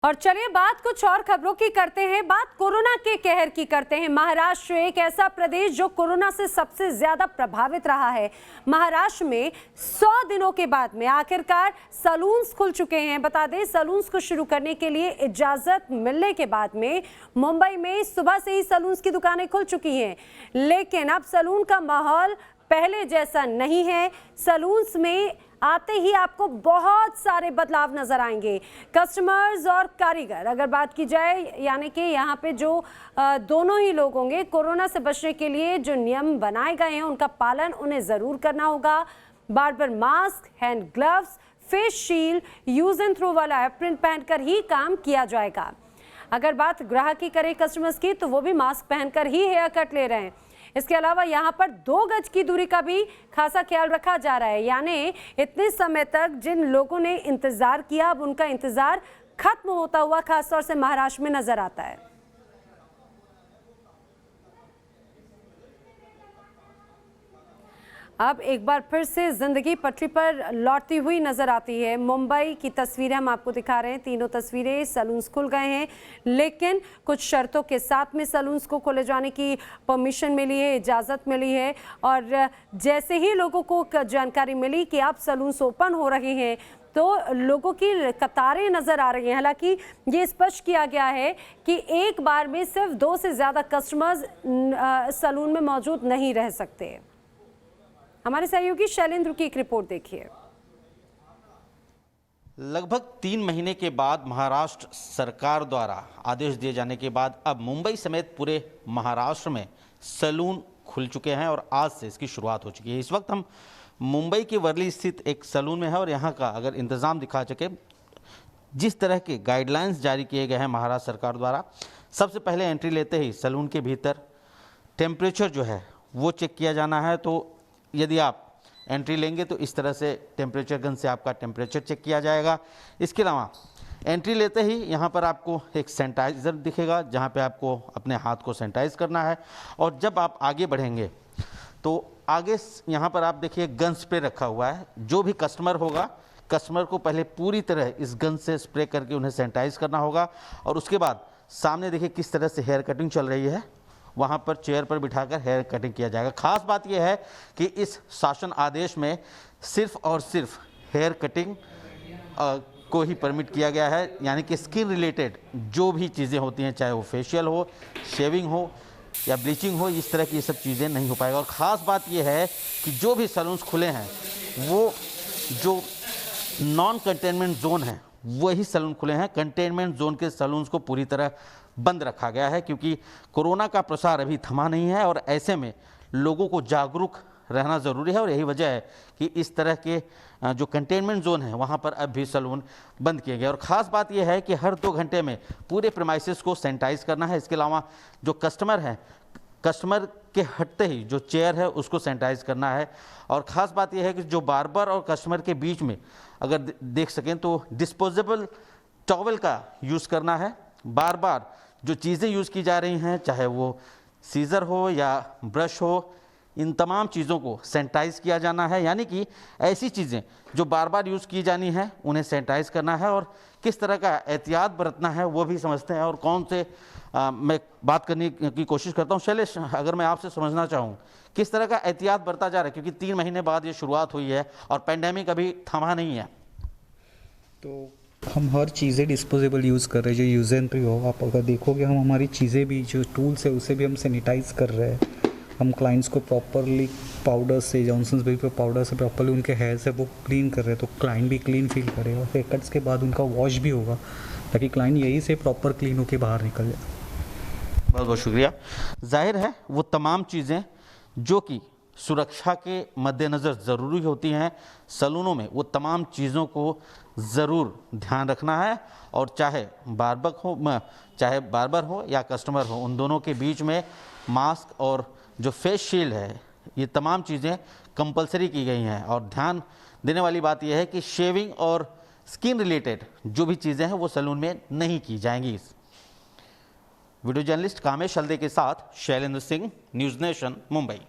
और चलिए बात कुछ और खबरों की करते हैं। बात कोरोना के कहर की करते हैं। महाराष्ट्र एक ऐसा प्रदेश जो कोरोना से सबसे ज्यादा प्रभावित रहा है। महाराष्ट्र में 100 दिनों के बाद में आखिरकार सलून्स खुल चुके हैं। बता दें, सलून्स को शुरू करने के लिए इजाजत मिलने के बाद में मुंबई में सुबह से ही सलून्स की दुकानें खुल चुकी हैं, लेकिन अब सलून का माहौल पहले जैसा नहीं है। सलून्स में आते ही आपको बहुत सारे बदलाव नजर आएंगे। कस्टमर्स और कारीगर अगर बात की जाए, यानी कि यहाँ पे जो दोनों ही लोग होंगे, कोरोना से बचने के लिए जो नियम बनाए गए हैं उनका पालन उन्हें ज़रूर करना होगा। बार बार mask, hand gloves, face shield, use and throw वाला एप्रन पहनकर ही काम किया जाएगा। अगर बात ग्राहक की करें कस्टमर्स की, तो वो भी मास्क पहनकर ही हेयर कट ले रहे हैं। इसके अलावा यहाँ पर 2 गज की दूरी का भी खासा ख्याल रखा जा रहा है। यानी इतने समय तक जिन लोगों ने इंतजार किया, अब उनका इंतजार खत्म होता हुआ खासतौर से महाराष्ट्र में नजर आता है। अब एक बार फिर से जिंदगी पटरी पर लौटती हुई नजर आती है। मुंबई की तस्वीरें हम आपको दिखा रहे हैं। तीनों तस्वीरें, सलून्स खुल गए हैं, लेकिन कुछ शर्तों के साथ में सलून्स को खोले जाने की परमिशन मिली है, इजाज़त मिली है। और जैसे ही लोगों को जानकारी मिली कि अब सलून्स ओपन हो रहे हैं, तो लोगों की कतारें नज़र आ रही हैं। हालांकि ये स्पष्ट किया गया है कि एक बार में सिर्फ 2 से ज़्यादा कस्टमर्स सलून में मौजूद नहीं रह सकते। हमारे सहयोगी शैलेंद्र की एक रिपोर्ट देखिए। लगभग 3 महीने के बाद महाराष्ट्र सरकार द्वारा आदेश दिए जाने के बाद अब मुंबई समेत पूरे महाराष्ट्र में सलून खुल चुके हैं और आज से इसकी शुरुआत हो चुकी है। इस वक्त हम मुंबई के वर्ली स्थित एक सलून में है और यहाँ का अगर इंतज़ाम दिखा सके, जिस तरह के गाइडलाइंस जारी किए गए हैं महाराष्ट्र सरकार द्वारा, सबसे पहले एंट्री लेते ही सलून के भीतर टेम्परेचर जो है वो चेक किया जाना है। तो यदि आप एंट्री लेंगे तो इस तरह से टेम्परेचर गन से आपका टेम्परेचर चेक किया जाएगा। इसके अलावा एंट्री लेते ही यहाँ पर आपको एक सैनिटाइज़र दिखेगा, जहाँ पे आपको अपने हाथ को सैनिटाइज करना है। और जब आप आगे बढ़ेंगे तो आगे यहाँ पर आप देखिए गन स्प्रे रखा हुआ है। जो भी कस्टमर होगा, कस्टमर को पहले पूरी तरह इस गन से स्प्रे करके उन्हें सैनिटाइज करना होगा। और उसके बाद सामने देखिए किस तरह से हेयर कटिंग चल रही है, वहाँ पर चेयर पर बिठाकर हेयर कटिंग किया जाएगा। खास बात यह है कि इस शासन आदेश में सिर्फ और सिर्फ हेयर कटिंग को ही परमिट किया गया है। यानी कि स्किन रिलेटेड जो भी चीज़ें होती हैं, चाहे वो फेशियल हो, शेविंग हो या ब्लीचिंग हो, इस तरह की ये सब चीज़ें नहीं हो पाएगा। और ख़ास बात यह है कि जो भी सलून्स खुले हैं वो जो नॉन कंटेनमेंट जोन है वही सलून खुले हैं। कंटेनमेंट जोन के सलून्स को पूरी तरह बंद रखा गया है, क्योंकि कोरोना का प्रसार अभी थमा नहीं है और ऐसे में लोगों को जागरूक रहना ज़रूरी है। और यही वजह है कि इस तरह के जो कंटेनमेंट जोन है वहाँ पर अब भी सलून बंद किए गए। और ख़ास बात यह है कि हर 2 घंटे में पूरे प्रीमाइसेस को सैनिटाइज करना है। इसके अलावा जो कस्टमर हैं, कस्टमर के हटते ही जो चेयर है उसको सैनिटाइज करना है। और ख़ास बात यह है कि जो बार्बर और कस्टमर के बीच में अगर देख सकें तो डिस्पोजेबल टॉवल का यूज़ करना है। बार बार जो चीज़ें यूज़ की जा रही हैं, चाहे वो सीज़र हो या ब्रश हो, इन तमाम चीज़ों को सैनिटाइज किया जाना है। यानी कि ऐसी चीज़ें जो बार बार यूज़ की जानी है उन्हें सैनिटाइज करना है। और किस तरह का एहतियात बरतना है वो भी समझते हैं। और कौन से मैं बात करने की कोशिश करता हूँ। शैलेश, अगर मैं आपसे समझना चाहूँ, किस तरह का एहतियात बरता जा रहा है, क्योंकि 3 महीने बाद ये शुरुआत हुई है और पेंडेमिक अभी थमा नहीं है। तो हम हर चीज़ें डिस्पोजेबल यूज़ कर रहे हैं, जो यूज़ एंड थ्रो हो। आप अगर देखोगे, हम हमारी चीज़ें भी, जो टूल्स है उसे भी हम सैनिटाइज़ कर रहे हैं। हम क्लाइंट्स को प्रॉपरली पाउडर से, जॉनसन्स बेबी पाउडर से प्रॉपरली उनके हेयर से वो क्लीन कर रहे हैं, तो क्लाइंट भी क्लीन फील करे। और हेयर कट्स के बाद उनका वॉश भी होगा, ताकि क्लाइंट यही से प्रॉपर क्लीन होकर बाहर निकल जाए। बहुत बहुत शुक्रिया। जाहिर है वो तमाम चीज़ें जो कि सुरक्षा के मद्देनज़र ज़रूरी होती हैं सलूनों में, वो तमाम चीज़ों को ज़रूर ध्यान रखना है। और चाहे बार्बर हो या कस्टमर हो, उन दोनों के बीच में मास्क और जो फेस शील्ड है, ये तमाम चीज़ें कंपलसरी की गई हैं। और ध्यान देने वाली बात यह है कि शेविंग और स्किन रिलेटेड जो भी चीज़ें हैं वो सलून में नहीं की जाएंगी। वीडियो जर्नलिस्ट कामेश हल्दे के साथ शैलेंद्र सिंह, न्यूज़ नेशन, मुंबई।